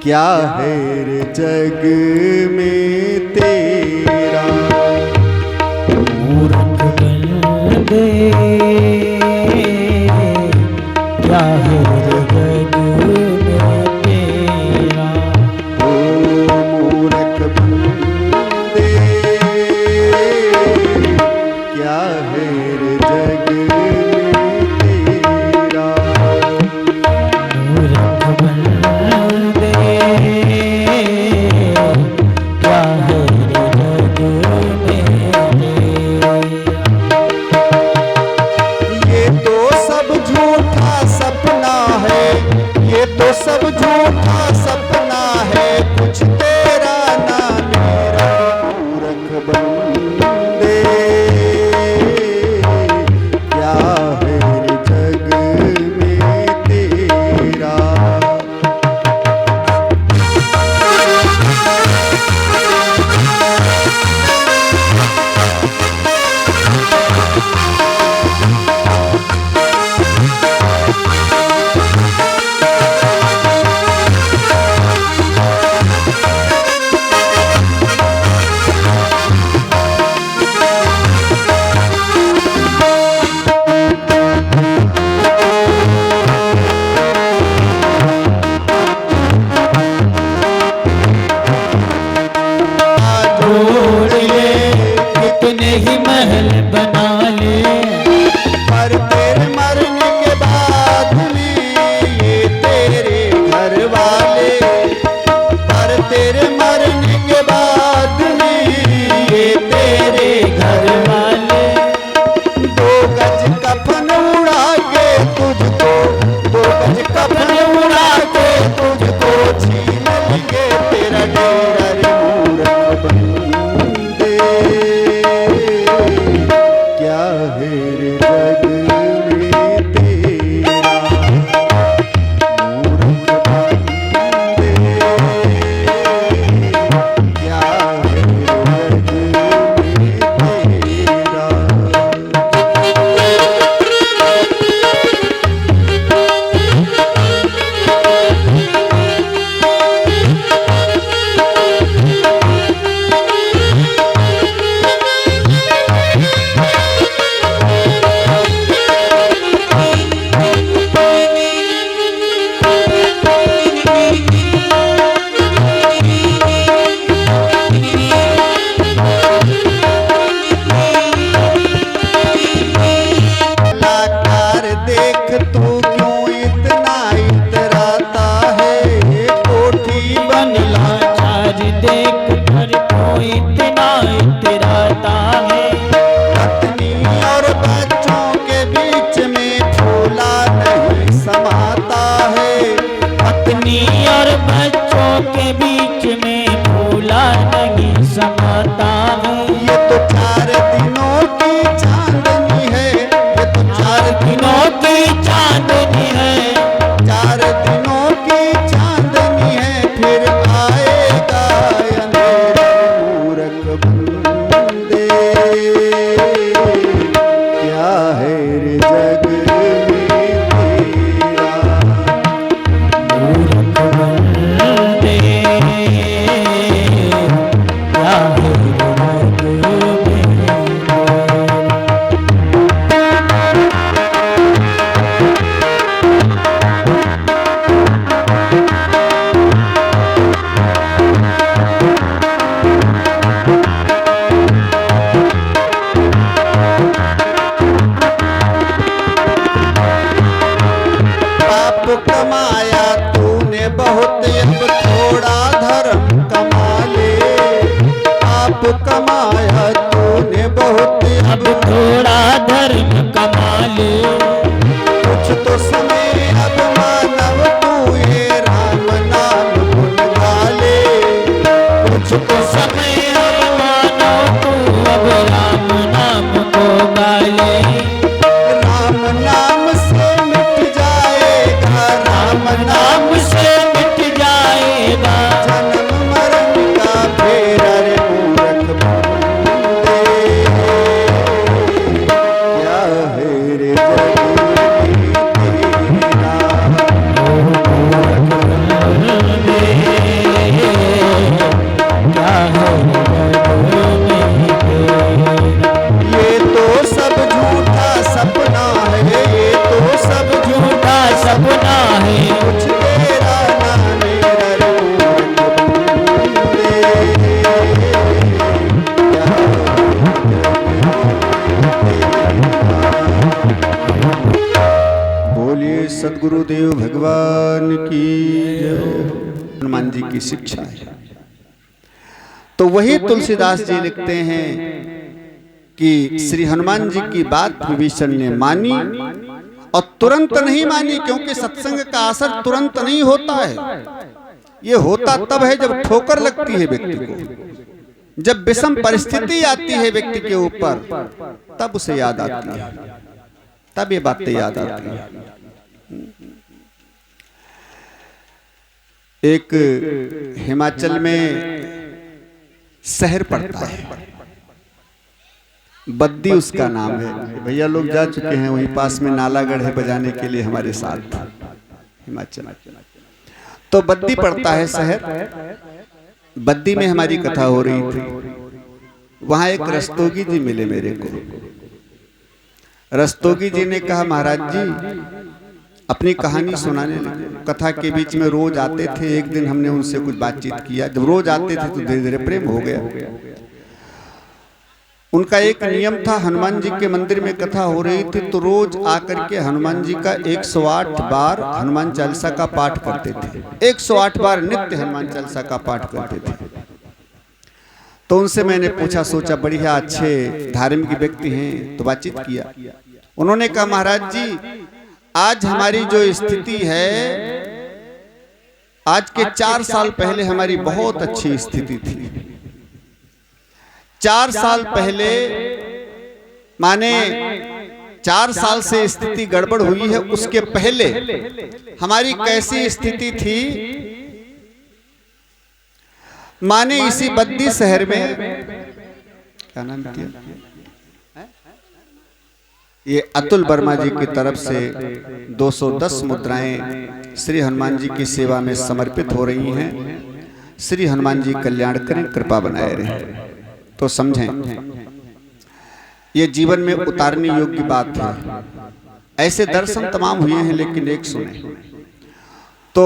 क्या है रे जग में तेरा। मूर्ख बंदे क्या है रे जग में तेरा। ओ मूर्ख बंदे क्या है रे जग में तेरा। मूर्ख बंदे क्या है रे जग में तेरा। ये तो सब झूठा सपना है, ये तो सब झूठा सपना है, कुछ तेरा ना मेरा। मूर्ख बंदे क्या है रे जग में तेरा। जोड़ ले कितने ही महल बना ले, पर तेरे मरने के बाद में ये तेरे घर वाले, पर तेरे मरने के बाद में ये तेरे घर वाले। दो गज कफन उड़ा के तुझको, दो गज कफन उड़ा के तुझको छीन लेंगे तेरा डेरा। रे मूर्ख बंदे क्या है रे जग में तेरा। मूर्ख बंदे क्या है रे जग में तेरा। कलाकार देख तू क्यों इतना इतराता है। कोठी बनला चार देख कर कोई इतना इतराता है। पत्नी और बच्चों के बीच में फूला नहीं समाता है। पत्नी और बच्चों के बीच में फूला नहीं समाता है। ये तो 4 दिनों की चांदनी है, ये तो 4 दिनों की चांदनी है, 4 दिनों की चांदनी है, फिर आएगा अंधेरा। मूर्ख बंदे क्या है रे जग में तेरा। मूर्ख बंदे क्या है रे जग में पाप कमाया तूने बहुत, अब थोड़ा धर्म कमा ले। पाप कमाया तूने बहुत, अब थोड़ा धर्म कमा ले। कुछ तो समय अब मानव तू ये राम नाम गुन गा ले। कुछ तो समय समय मानो तू अब राम नाम को गाले। राम नाम से मिट जाएगा, राम नाम नाम से मिट जाएगा जन्म मरण का फेरा। रे मूर्ख बंदे क्या है रे जग में सद्गुरुदेव भगवान की जय। हनुमान जी की शिक्षा है। तो वही तुलसीदास जी लिखते हैं कि श्री हनुमान जी की बात विभीषण ने मानी और तुरंत नहीं मानी, क्योंकि सत्संग का असर तुरंत नहीं होता है। ये होता तब है जब ठोकर लगती है व्यक्ति को, जब विषम परिस्थिति आती है व्यक्ति के ऊपर, तब उसे याद आती है, तब ये बातें याद आती है। एक हिमाचल में शहर पड़ता है, बद्दी उसका नाम है। भैया लोग जा चुके हैं, वहीं पास में नालागढ़ है बजाने के लिए हमारे साथ हिमाचल। तो बद्दी पड़ता है शहर। बद्दी में हमारी कथा हो रही थी। वहां एक रस्तोगी जी मिले मेरे को। रस्तोगी जी ने कहा, महाराज जी अपनी कहानी सुनाने लगे। कथा के बीच में रोज आते थे। एक दिन हमने उनसे कुछ बातचीत किया। जब रोज आते थे तो धीरे धीरे प्रेम हो गया। उनका एक नियम था, हनुमान जी के मंदिर में कथा हो रही थी तो रोज आकर के हनुमान जी का 108 बार हनुमान चालीसा का पाठ करते थे। 108 बार नित्य हनुमान चालीसा का पाठ करते थे। तो उनसे मैंने पूछा, सोचा बढ़िया अच्छे धार्मिक व्यक्ति हैं, तो बातचीत किया। उन्होंने कहा, महाराज जी आज हमारी जो स्थिति है, आज के 4 साल पहले हमारी बहुत अच्छी स्थिति थी। 4 साल पहले माने 4 साल से स्थिति गड़बड़ हुई है, उसके पहले हमारी कैसी स्थिति थी, माने इसी बद्दी शहर में, क्या नाम किया, ये अतुल वर्मा जी की तरफ से 210 मुद्राएं श्री हनुमान जी की सेवा में समर्पित हो रही हैं। श्री हनुमान जी कल्याण करें, कृपा बनाए रहें। तो समझें, ये जीवन में उतारने योग्य बात है। ऐसे दर्शन तमाम हुए हैं, लेकिन एक सुने। तो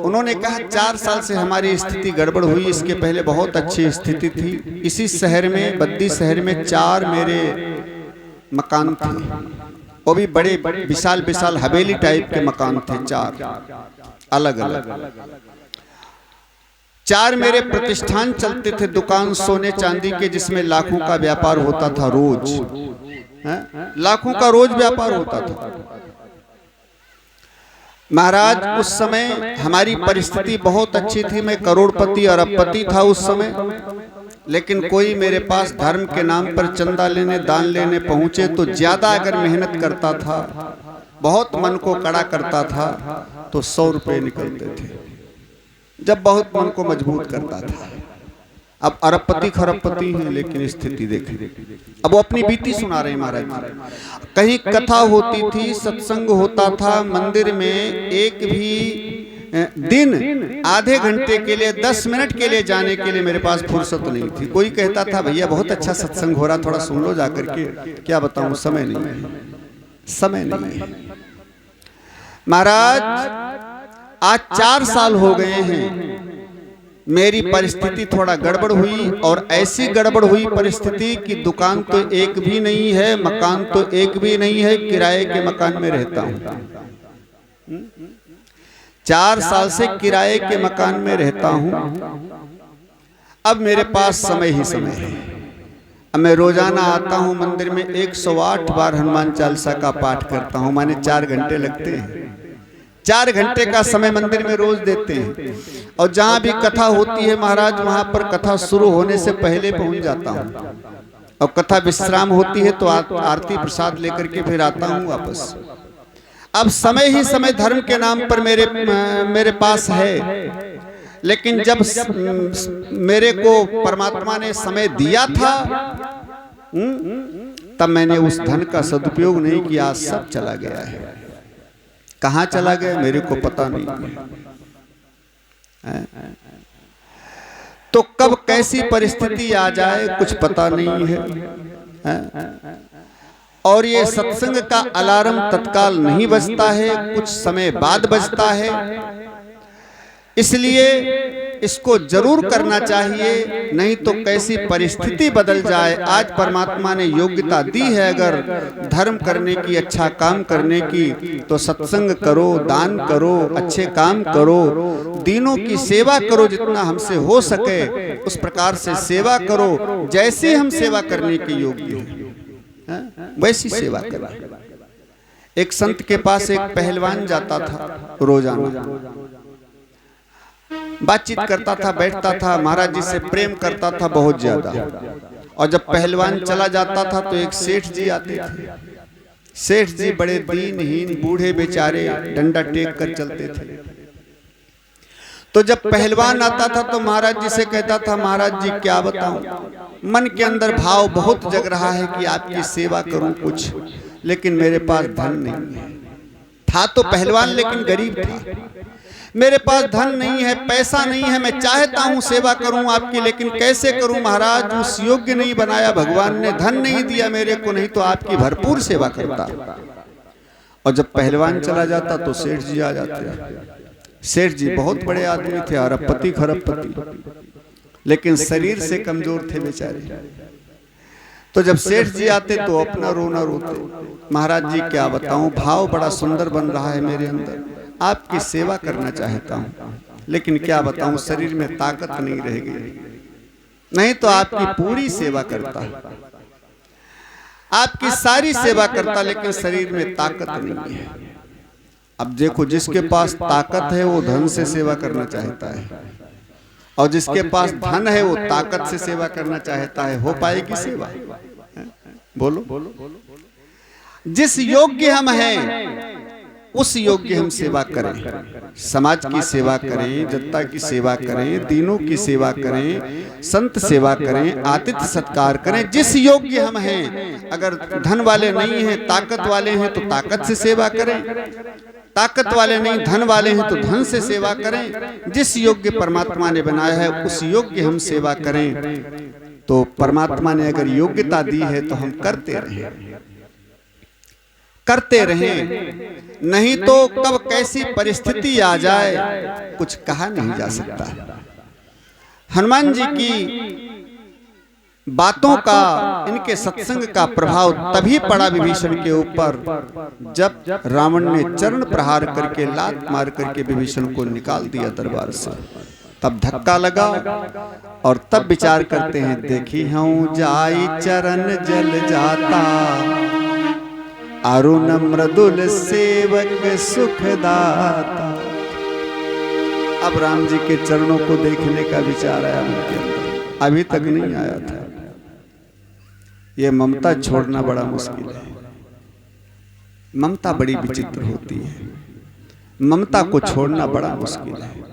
उन्होंने कहा 4 साल से हमारी स्थिति गड़बड़ हुई, इसके पहले बहुत अच्छी स्थिति थी। इसी शहर में, बद्दी शहर में 4 मेरे मकान थे, वो भी बड़े विशाल विशाल हवेली टाइप के मकान थे। 4 अलग अलग 4 मेरे प्रतिष्ठान चलते थे, दुकान सोने चांदी के, जिसमें लाखों का व्यापार होता था रोज, लाखों का रोज व्यापार होता था। महाराज उस समय हमारी परिस्थिति बहुत अच्छी थी। मैं करोड़पति अरबपति था उस समय, लेकिन कोई मेरे पास धर्म के नाम पर चंदा लेने, दान लेने पहुंचे तो ज्यादा अगर मेहनत करता था, बहुत मन को कड़ा करता था, तो 100 रुपए निकलते थे, जब बहुत मन को मजबूत करता था। अब अरबपति खरबपति हैं, लेकिन स्थिति देखें। अब वो अपनी बीती सुना रहे महाराज जी। कहीं कथा होती थी, सत्संग होता था मंदिर में, एक भी दिन आधे घंटे के लिए, 10 मिनट के लिए जाने के लिए मेरे पास फुर्सत नहीं थी। कोई कहता था, भैया बहुत अच्छा सत्संग हो रहा, थोड़ा सुन लो जाकर के। क्या बताऊं, समय नहीं है, समय नहीं है। महाराज आज 4 साल हो गए हैं, मेरी परिस्थिति थोड़ा गड़बड़ हुई, और ऐसी गड़बड़ हुई परिस्थिति कि दुकान तो एक भी नहीं है, मकान तो एक भी नहीं है, किराए के मकान में रहता हूं। 4 साल से किराए के मकान में रहता हूं। अब मेरे पास समय ही समय है। अब मैं रोजाना आता हूं मंदिर में, 108 बार हनुमान चालीसा का पाठ करता हूं, माने 4 घंटे लगते हैं। 4 घंटे का समय मंदिर में रोज देते हैं। और जहां भी कथा होती है महाराज, वहां पर कथा शुरू होने से पहले पहुंच जाता हूं, और कथा विश्राम होती है तो आरती प्रसाद लेकर के फिर आता हूं वापस। अब समय ही समय धर्म के नाम पर मेरे पास है, लेकिन जब मेरे को परमात्मा ने समय दिया था, तब मैंने उस धन का सदुपयोग नहीं किया। आज सब चला गया है। कहाँ चला गया मेरे को पता नहीं है। तो कब कैसी परिस्थिति आ जाए कुछ पता नहीं है। और ये सत्संग का अलार्म तत्काल नहीं बजता है, कुछ समय बाद बजता है। इसलिए इसको जरूर करना चाहिए, नहीं तो कैसी परिस्थिति बदल जाए। आज परमात्मा ने योग्यता दी है अगर धर्म करने की, अच्छा काम करने की, तो सत्संग करो, दान करो, अच्छे काम करो, दीनों की सेवा करो, जितना हमसे हो सके उस प्रकार से सेवा करो। जैसे हम सेवा करने के योग्य हैं वैसी सेवा करो। एक संत के पास एक पहलवान जाता था, रोजाना बातचीत करता था, बैठता था, महाराज जी से प्रेम करता था बहुत ज्यादा। और जब पहलवान चला जाता था तो एक सेठ जी आते थे। सेठ जी बड़े दीनहीन बूढ़े बेचारे, डंडा टेक कर चलते थे। तो जब पहलवान आता था तो महाराज जी से कहता था, महाराज जी क्या बताऊं, मन के अंदर भाव बहुत जग रहा है कि आपकी सेवा करूं कुछ, लेकिन मेरे पास धन नहीं है। था तो पहलवान लेकिन गरीब था। मेरे पास धन नहीं है, पैसा नहीं है, मैं चाहता हूं सेवा करूं आपकी, लेकिन कैसे करूं महाराज, उस योग्य नहीं बनाया भगवान ने, धन नहीं दिया मेरे को, नहीं तो आपकी भरपूर सेवा करता। और जब पहलवान चला जाता तो सेठ जी आ जाते। सेठ जी बहुत बड़े आदमी थे, अरबपति खरबपति, लेकिन शरीर से कमजोर थे बेचारे। तो जब सेठ जी आते तो अपना रोना रोते, महाराज जी क्या बताऊं, भाव बड़ा सुंदर बन रहा है मेरे अंदर, आपकी सेवा करना चाहता हूं, लेकिन क्या बताऊं शरीर में ताकत नहीं रह गई, नहीं तो आपकी पूरी सेवा करता, आपकी सारी सेवा करता, लेकिन शरीर में ताकत नहीं है। अब देखो, जिसके पास ताकत है वो धन से सेवा करना चाहता है, और जिसके पास धन है वो ताकत से सेवा करना चाहता है। हो पाएगी सेवा? बोलो। जिस योग्य हम हैं उस योग्य हम सेवा करें, समाज की सेवा करें, जनता की सेवा करें, दीनों की सेवा करें, संत सेवा करें, आतिथ्य सत्कार करें। जिस योग्य हम हैं, अगर धन वाले नहीं हैं, ताकत वाले हैं तो ताकत से सेवा करें, ताकत वाले नहीं धन वाले हैं तो धन से सेवा करें। जिस योग्य परमात्मा ने बनाया है उस योग्य हम सेवा करें। तो परमात्मा ने अगर योग्यता दी है तो हम करते रहें, नहीं तो कब कैसी परिस्थिति आ जाए कुछ कहा नहीं जा सकता। हनुमान जी की बातों का, इनके सत्संग का प्रभाव तभी पड़ा विभीषण के ऊपर जब रावण ने चरण प्रहार करके, लात मार करके विभीषण को निकाल दिया दरबार से। तब धक्का लगा और तब विचार करते हैं, देखी हूं जाई चरण जल जाता, अरुण मृदुल सेवक सुखदाता। अब राम जी के चरणों को देखने का विचार आया उनके अंदर, अभी तक नहीं आया था। ये ममता छोड़ना बड़ा मुश्किल है। ममता बड़ी विचित्र होती है, ममता को छोड़ना बड़ा मुश्किल है।